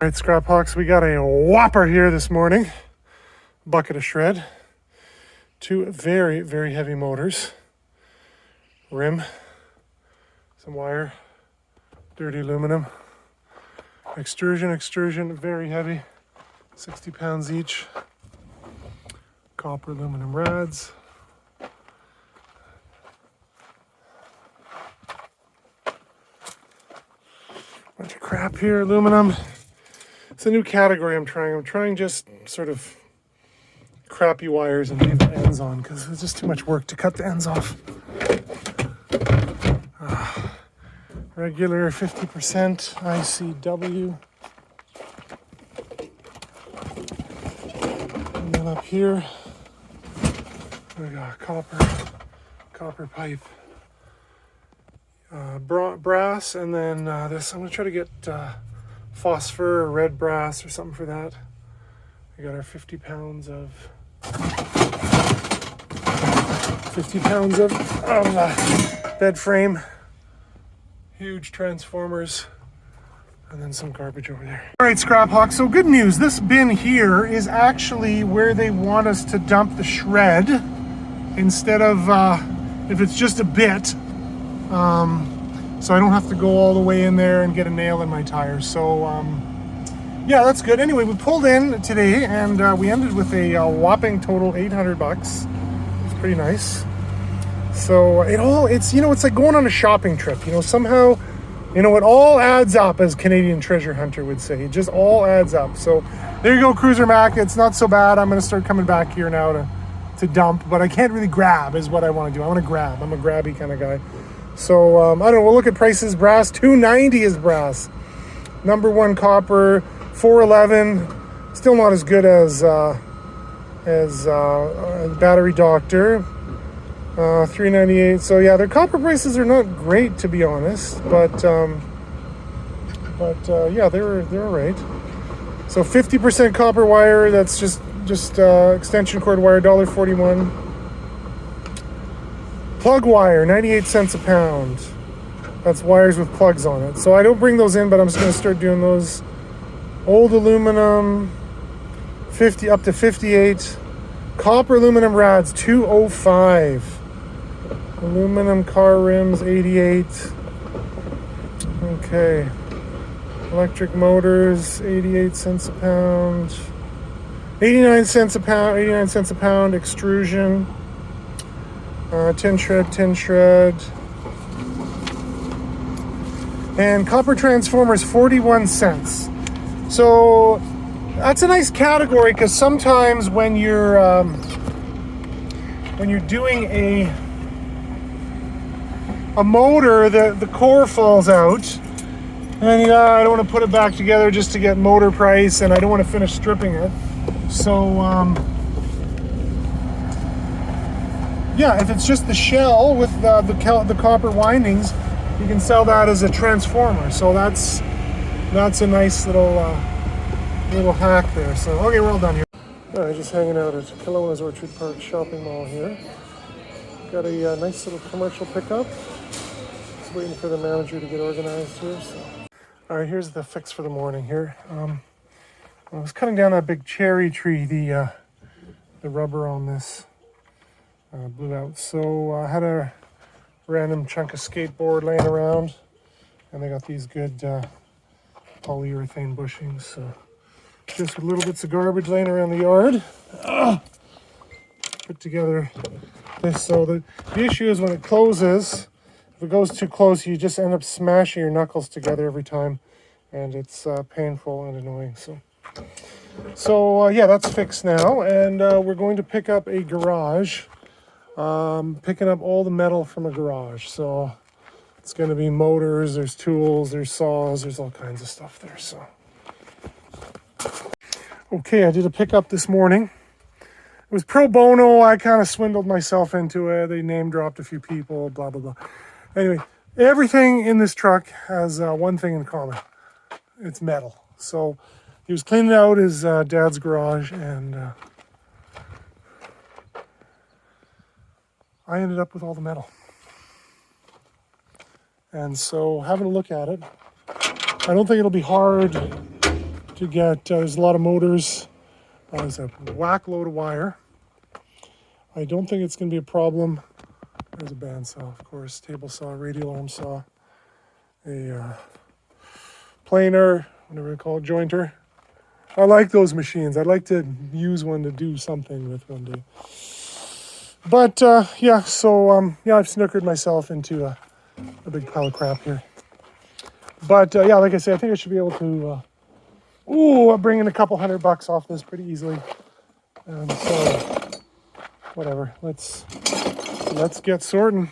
All right, Scrap Hawks, we got a whopper here this morning. Bucket of shred. Two very, very heavy motors. Rim. Some wire. Dirty aluminum. Extrusion, very heavy. 60 pounds each. Copper aluminum rads. Bunch of crap here, aluminum. It's a new category I'm trying. I'm trying just sort of crappy wires and leave the ends on because it's just too much work to cut the ends off. Regular 50% ICW. And then up here, we got copper pipe. Brass, and then this, I'm going to try to get phosphor or red brass or something for that. We got our 50 pounds of bed frame, huge transformers, and then some garbage over there. All right, Scrap Hawk, so good news. This bin here is actually where they want us to dump the shred instead of if it's just a bit. So I don't have to go all the way in there and get a nail in my tires. So yeah, that's good. Anyway, we pulled in today and we ended with a whopping total $800. It's pretty nice. So it's it's like going on a shopping trip. Somehow, it all adds up, as Canadian treasure hunter would say. It just all adds up. So there you go, Cruiser Mac. It's not so bad. I'm going to start coming back here now to dump, but I can't really grab is what I want to do. I want to grab. I'm a grabby kind of guy. So I don't know, we'll look at prices. Brass, $290 is brass. Number one copper, $411. Still not as good as Battery Doctor. $398. So yeah, their copper prices are not great, to be honest, but yeah, they're all right. So 50% copper wire, that's just extension cord wire, $1.41. Plug wire, 98 cents a pound. That's wires with plugs on it. So I don't bring those in, but I'm just going to start doing those. Old aluminum, 50 up to 58. Copper aluminum rads, $205. Aluminum car rims, 88. Okay. Electric motors, 88 cents a pound. 89 cents a pound. Extrusion. Tin shred. And copper transformers, 41 cents. So that's a nice category because sometimes when you're doing a motor, the core falls out, and I don't want to put it back together just to get motor price, and I don't want to finish stripping it. So yeah, if it's just the shell with the copper windings, you can sell that as a transformer. So that's a nice little hack there. So okay, we're all done here. All right, just hanging out at Kelowna's Orchard Park shopping mall here. Got a nice little commercial pickup. Just waiting for the manager to get organized here. So, all right, here's the fix for the morning here. I was cutting down that big cherry tree. The rubber on this blew out. So I had a random chunk of skateboard laying around, and they got these good polyurethane bushings. So just with little bits of garbage laying around the yard, put together this. So the issue is when it closes, if it goes too close, you just end up smashing your knuckles together every time, and it's painful and annoying. So yeah, that's fixed now, and we're going to pick up a garage. Picking up all the metal from a garage. So it's going to be motors, there's tools, there's saws, there's all kinds of stuff there. So okay, I did a pickup this morning. It was pro bono. I kind of swindled myself into it. They name dropped a few people, blah blah blah. Anyway, everything in this truck has one thing in common. It's metal. So he was cleaning out his dad's garage, and I ended up with all the metal. And so having a look at it, I don't think it'll be hard to to get, there's a lot of motors. There's a whack load of wire. I don't think it's going to be a problem. There's a bandsaw, of course, table saw, radial arm saw, a planer, whatever you call it, jointer. I like those machines. I'd like to use one to do something with one day. But yeah, so yeah, I've snookered myself into a big pile of crap here. But yeah, like I said, I think I should be able to bring in a couple $100 off this pretty easily. So whatever, let's get sorting.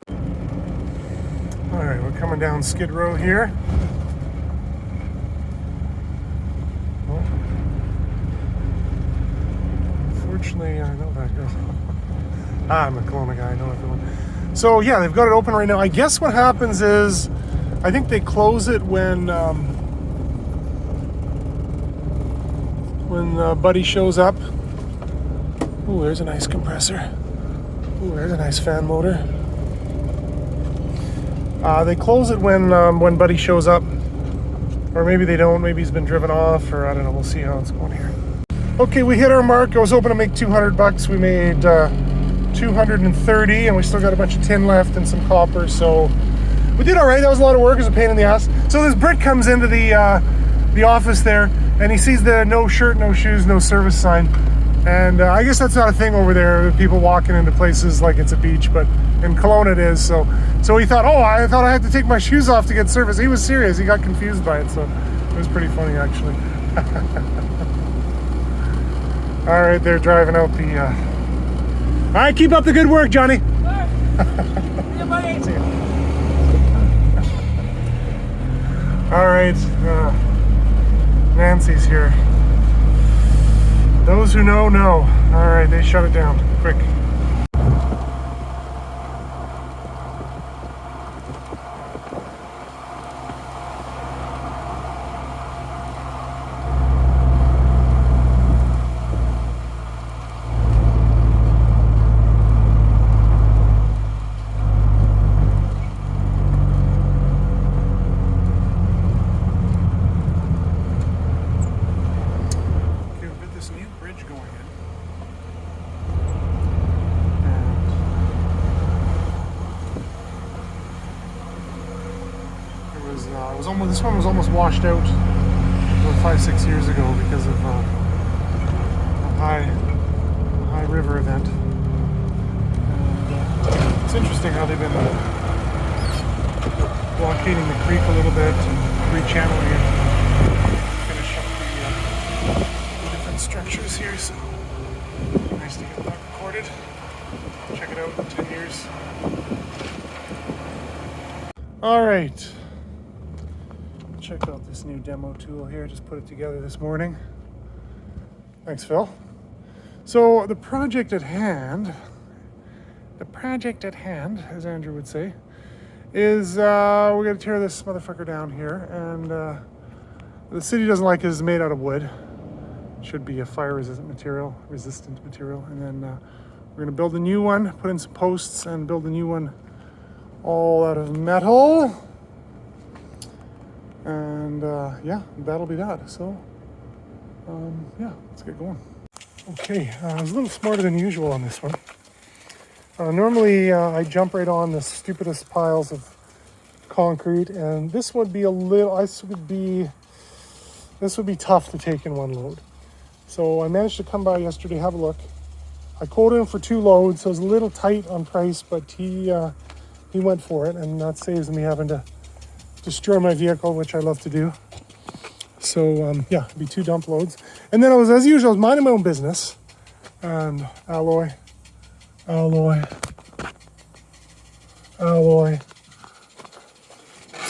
All right, we're coming down Skid Row here. Well, unfortunately, I know that girl. I'm a Kelowna guy, I know everyone. So yeah, they've got it open right now. I guess what happens is, I think they close it when Buddy shows up. Ooh, there's a nice compressor. Ooh, there's a nice fan motor. They close it when Buddy shows up. Or maybe they don't, maybe he's been driven off, or I don't know, we'll see how it's going here. Okay, we hit our mark. I was hoping to make $200. We made 230, and we still got a bunch of tin left and some copper, so we did all right. That was a lot of work. It was a pain in the ass. So this Brit comes into the office there, and he sees the no shirt, no shoes, no service sign. And I guess that's not a thing over there, people walking into places like it's a beach, but in Kelowna it is. So he thought, oh, I thought I had to take my shoes off to get service. He was serious. He got confused by it, so it was pretty funny, actually. All right, they're driving out the... All right, keep up the good work, Johnny. All right, Nancy's here. Those who know, know. All right, they shut it down, quick. This one was almost washed out about 5-6 years ago because of a high river event. And, it's interesting how they've been blockading the creek a little bit and rechanneling it. Finish up the different structures here. So nice to get that recorded. Check it out in 10 years. All right. Check out this new demo tool here. Just put it together this morning. Thanks, Phil. So the project at hand, as Andrew would say, is we're gonna tear this motherfucker down here, and the city doesn't like it. It's made out of wood. Should be a fire-resistant material, and then we're gonna build a new one, put in some posts, and build a new one all out of metal. And yeah, that'll be that. So yeah, let's get going. Okay, I was a little smarter than usual on this one. Normally I jump right on the stupidest piles of concrete, and this would be this would be tough to take in one load. So I managed to come by yesterday, have a look. I quoted him for 2 loads, so it was a little tight on price, but he went for it, and that saves me having to destroy my vehicle, which I love to do. So yeah, it'd be 2 dump loads. And then I was, as usual, I was minding my own business. And alloy.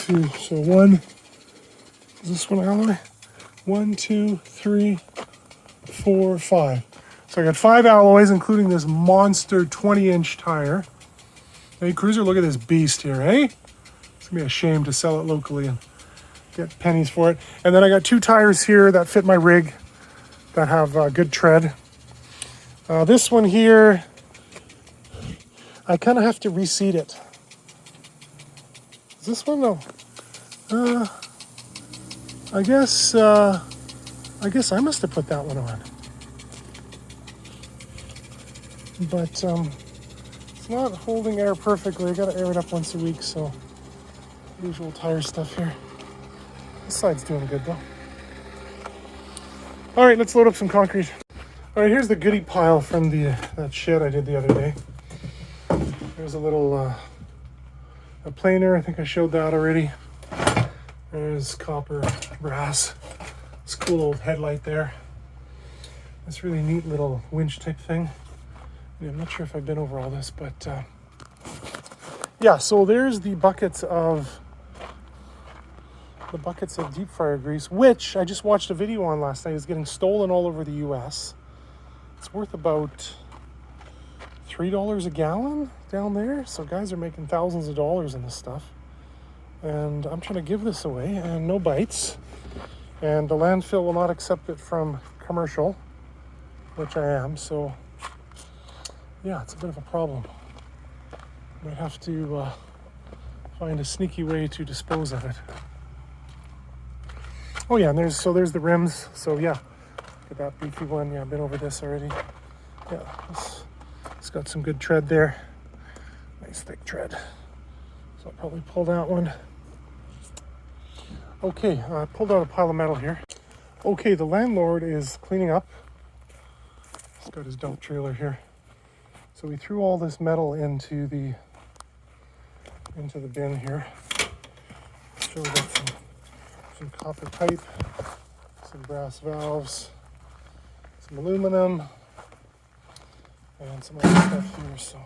Two. So 1, is this one alloy? 1, 2, 3, 4, 5. So I got 5 alloys, including this monster 20-inch tire. Hey, Cruiser, look at this beast here, eh? It's gonna be a shame to sell it locally and get pennies for it. And then I got 2 tires here that fit my rig that have good tread. This one here, I kind of have to reseat it. Is this one? No. I guess I guess I must have put that one on. But it's not holding air perfectly. I gotta air it up once a week, so usual tire stuff here. This side's doing good though. All right, let's load up some concrete. All right, here's the goodie pile from that shed I did the other day. There's a little a planer. I think I showed that already. There's copper, brass. This cool old headlight there. This really neat little winch type thing. Yeah, I'm not sure if I've been over all this, but yeah. So there's the buckets of deep fryer grease, which I just watched a video on last night. It's getting stolen all over the U.S. It's worth about $3 a gallon down there. So guys are making thousands of dollars in this stuff. And I'm trying to give this away, and no bites. And the landfill will not accept it from commercial, which I am. So yeah, it's a bit of a problem. Might have to find a sneaky way to dispose of it. Oh yeah, and there's the rims. So yeah, look at that beefy one. Yeah, I've been over this already. Yeah, it's got some good tread there. Nice thick tread. So I'll probably pull that one. Okay, I pulled out a pile of metal here. Okay, the landlord is cleaning up. He's got his dump trailer here. So we threw all this metal into the bin here. So we got some copper pipe, some brass valves, some aluminum, and some other stuff here. So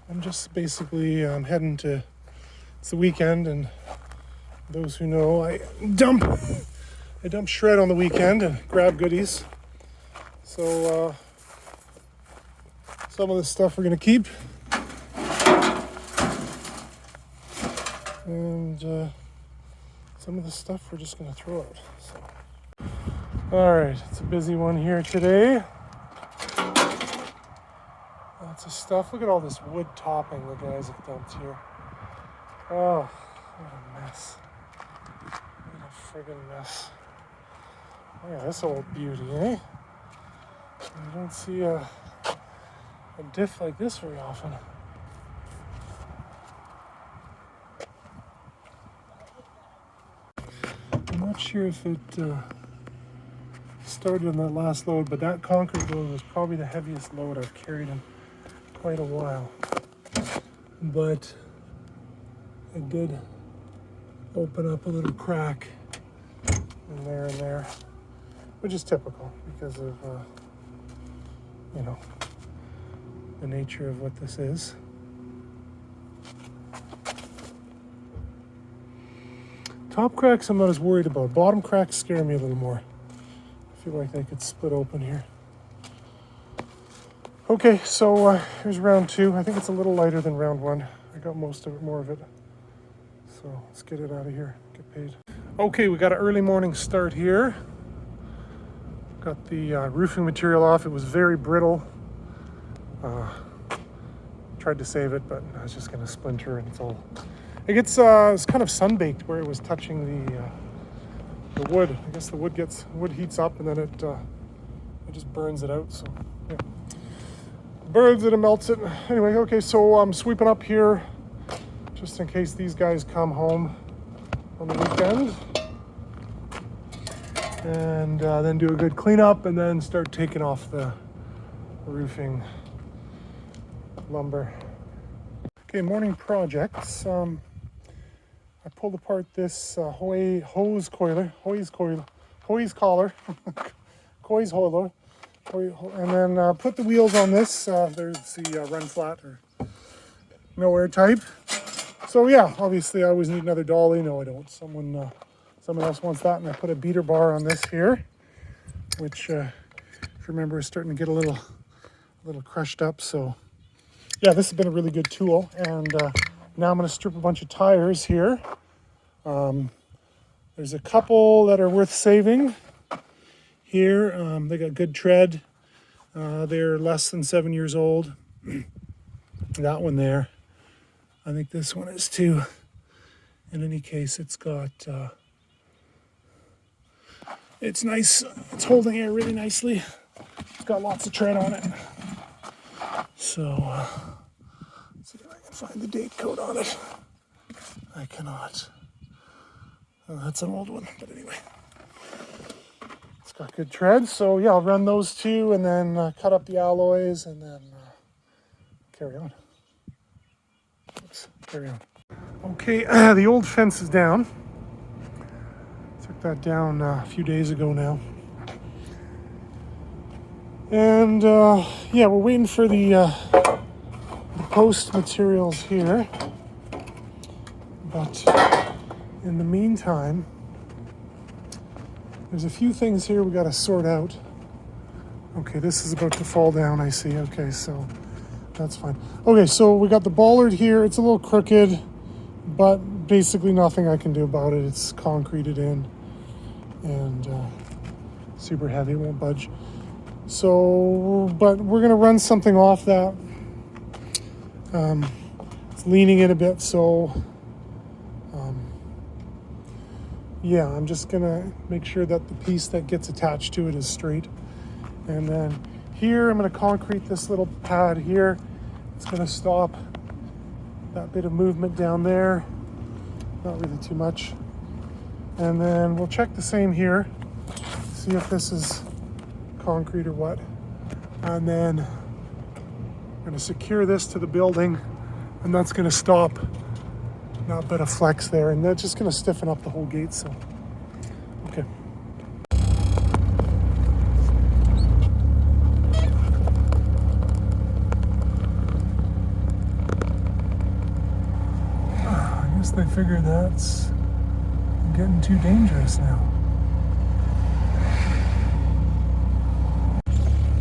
I'm just basically heading to, it's the weekend, and those who know, I dump shred on the weekend and grab goodies. So some of this stuff we're going to keep, and some of the stuff we're just going to throw out. So, all right, it's a busy one here today. Lots of stuff. Look at all this wood topping the guys have dumped here. Oh, what a mess. What a friggin' mess. Look at this old beauty, eh? You don't see a diff like this very often. I'm not sure if it started on that last load, but that concrete load was probably the heaviest load I've carried in quite a while. But it did open up a little crack in there and there, which is typical because of the nature of what this is. Top cracks I'm not as worried about. Bottom cracks scare me a little more. I feel like they could split open here. Okay, so here's round 2. I think it's a little lighter than round 1. I got most of it, more of it. So let's get it out of here, get paid. Okay, we got an early morning start here. Got the roofing material off. It was very brittle. Tried to save it, but I was just gonna splinter, and it's kind of sunbaked where it was touching the wood. I guess the wood heats up, and then it just burns it out. So yeah, burns it and melts it. Anyway, okay, so I'm sweeping up here just in case these guys come home on the weekend, and then do a good cleanup, and then start taking off the roofing lumber. Okay, morning projects. I pulled apart this hose collar, and then put the wheels on this. There's the run flat or no air type. So yeah, obviously I always need another dolly. No, I don't. Someone else wants that, and I put a beater bar on this here, which, if you remember, is starting to get a little crushed up. So yeah, this has been a really good tool, and now I'm going to strip a bunch of tires here. There's a couple that are worth saving here. They got good tread. They're less than 7 years old. That one there. I think this one is too. In any case, it's got It's nice. It's holding air really nicely. It's got lots of tread on it. So, let's see if I can find the date code on it. I cannot. Oh, that's an old one, but anyway. It's got good tread, so yeah, I'll run those two and then cut up the alloys and then carry on. Oops, carry on. Okay, the old fence is down. Took that down a few days ago now. And yeah, we're waiting for the post materials here. But in the meantime, there's a few things here we got to sort out. Okay, this is about to fall down, I see. Okay, so that's fine. Okay, so we got the bollard here. It's a little crooked, but basically nothing I can do about it. It's concreted in and super heavy, it won't budge. So, but we're gonna run something off that. It's leaning in a bit, so yeah, I'm just gonna make sure that the piece that gets attached to it is straight. And then here, I'm gonna concrete this little pad here. It's gonna stop that bit of movement down there. Not really too much. And then we'll check the same here, see if this is concrete or what. And then I'm gonna secure this to the building, and that's gonna stop that bit of flex there, and that's just gonna stiffen up the whole gate, so, okay. I guess they figured that's getting too dangerous now.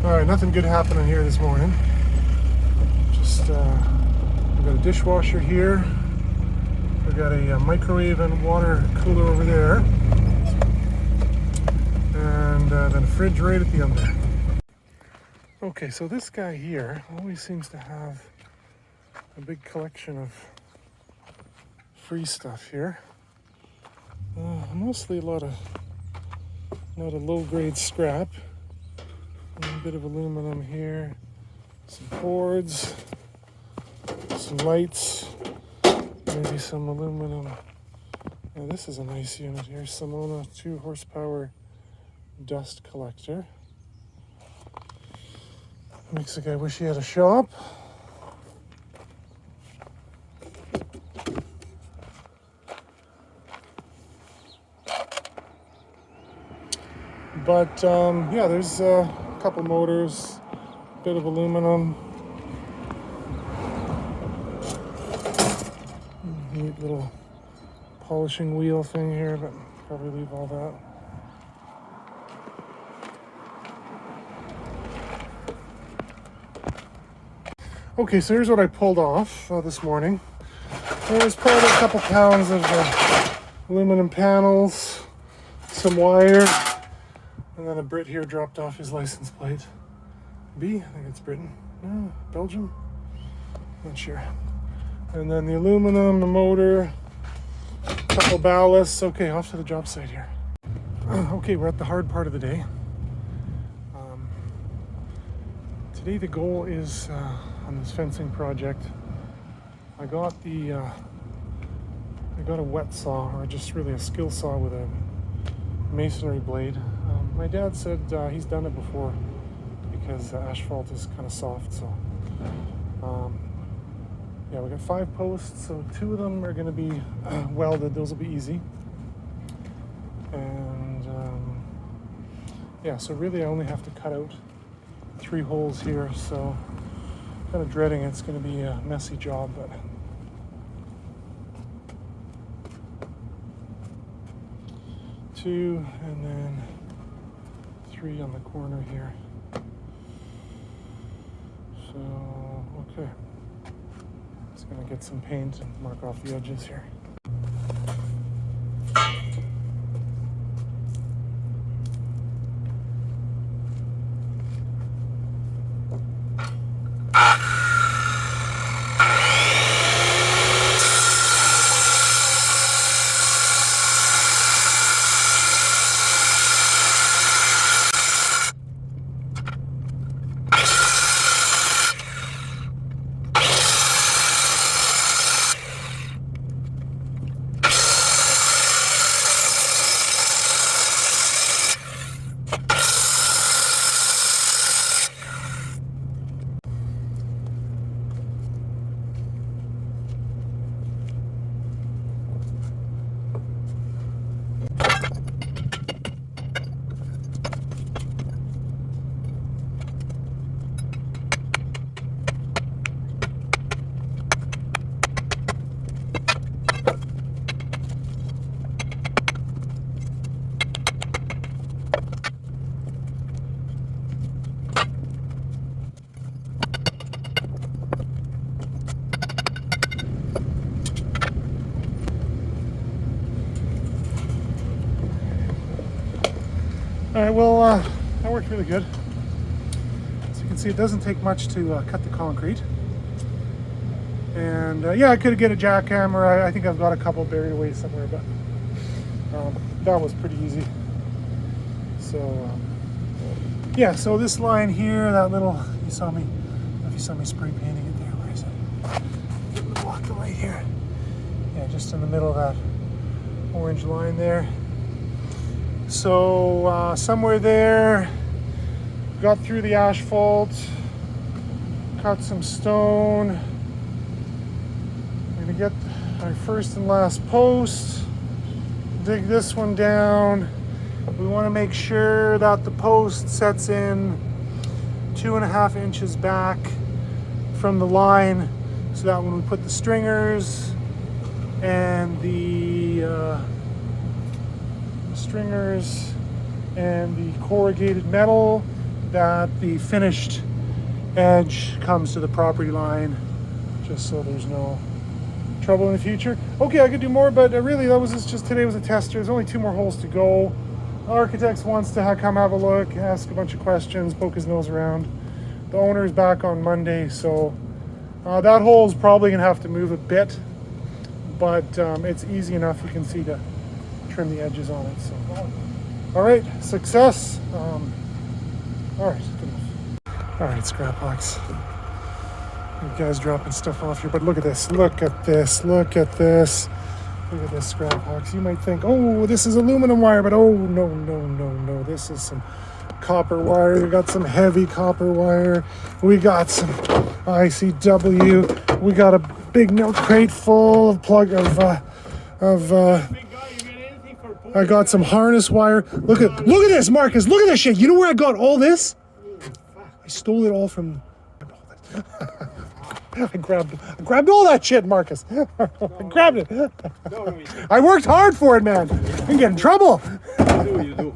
All right, nothing good happening here this morning. Just, we've got a dishwasher here. We've got a microwave and water cooler over there. And then a fridge right at the end there. Okay, so this guy here always seems to have a big collection of free stuff here. Mostly a lot of low-grade scrap. A bit of aluminum here, some boards, some lights, maybe some aluminum. Now this is a nice unit here, Simona 2 horsepower dust collector. Makes the guy wish he had a shop. But yeah, there's a couple motors, a bit of aluminum. Neat little polishing wheel thing here, but probably leave all that. Okay, so here's what I pulled off this morning. There was probably a couple pounds of aluminum panels, some wire, and then a Brit here dropped off his license plate. B, I think it's Britain. No, Belgium? Not sure. And then the aluminum, the motor, a couple ballasts. Okay, off to the job site here. Okay, we're at the hard part of the day. Today the goal is on this fencing project. I got a wet saw, or just really a skill saw with a masonry blade. My dad said he's done it before because asphalt is kind of soft. So yeah, we got 5 posts, so 2 of them are going to be welded. Those will be easy. And yeah, so really I only have to cut out 3 holes here. So kind of dreading it's going to be a messy job, but two, and then 3 on the corner here. So, okay. Just gonna get some paint and mark off the edges here. All right, well, that worked really good. As you can see, it doesn't take much to cut the concrete. And yeah, I could get a jackhammer. I think I've got a couple buried away somewhere, but that was pretty easy. So yeah, so this line here, that little, you saw me spray painting it there. Where is it? Give it a block of light here. Yeah, just in the middle of that orange line there. So somewhere there, got through the asphalt, cut some stone. I'm gonna get our first and last post, dig this one down. We want to make sure that the post sets in 2.5 inches back from the line, so that when we put the stringers and the corrugated metal, that the finished edge comes to the property line, just so there's no trouble in the future. Okay, I could do more, but really that was just today was a tester. There's only 2 more holes to go. Architects wants to come have a look, ask a bunch of questions, poke his nose around. The owner's back on Monday, so that hole is probably gonna have to move a bit, but it's easy enough, you can see, to trim the edges on it. So, all right, success. All right, good enough. All right, scrap hawks. You guys dropping stuff off here, but look at this, look at this, look at this. Look at this, scrap hawks. You might think, oh, this is aluminum wire, but oh, no, no, no, no. This is some copper wire. We got some heavy copper wire. We got some ICW. We got a big milk crate full of I got some harness wire. Look at this, Marcus. Look at this shit. You know where I got all this? I stole it all from. I grabbed all that shit, Marcus. I grabbed it. I worked hard for it, man. I can get in trouble. You do.